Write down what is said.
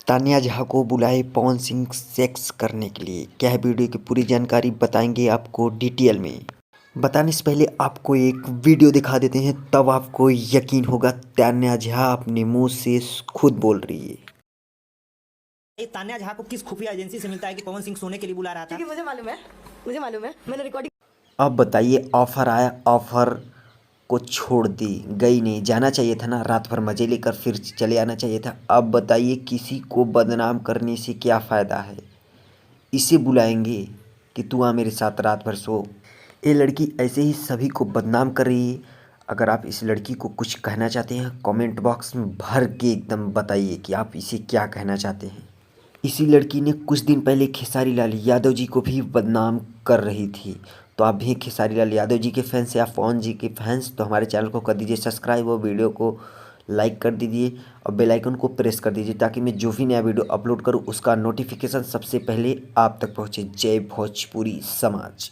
तान्या झा को बुलाए पवन सिंह सेक्स करने के लिए। क्या है वीडियो की पूरी जानकारी बताएंगे आपको डिटेल में। बताने से पहले आपको एक वीडियो दिखा देते हैं, तब आपको यकीन होगा तान्या झा अपने मुंह से खुद बोल रही है। तान्या झा को किस खुफिया एजेंसी से मिलता है कि पवन सिंह सोने के लिए बुला रहा था? क्योंकि मुझे मालूम है मैंने रिकॉर्डिंग। अब बताइए, ऑफर आया, ऑफर को छोड़ दी, गई नहीं, जाना चाहिए था ना, रात भर मजे लेकर फिर चले आना चाहिए था। अब बताइए, किसी को बदनाम करने से क्या फ़ायदा है। इसे बुलाएंगे कि तू आ मेरे साथ रात भर सो। ये लड़की ऐसे ही सभी को बदनाम कर रही है। अगर आप इस लड़की को कुछ कहना चाहते हैं, कमेंट बॉक्स में भर के एकदम बताइए कि आप इसे क्या कहना चाहते हैं। इसी लड़की ने कुछ दिन पहले खेसारी लाल यादव जी को भी बदनाम कर रही थी। तो आप भी खेसारी लाल यादव जी के फैंस या पवन जी के फैंस तो हमारे चैनल को कर दीजिए सब्सक्राइब और वीडियो को लाइक कर दीजिए और बेल आइकन को प्रेस कर दीजिए, ताकि मैं जो भी नया वीडियो अपलोड करूं उसका नोटिफिकेशन सबसे पहले आप तक पहुंचे। जय भोजपुरी समाज।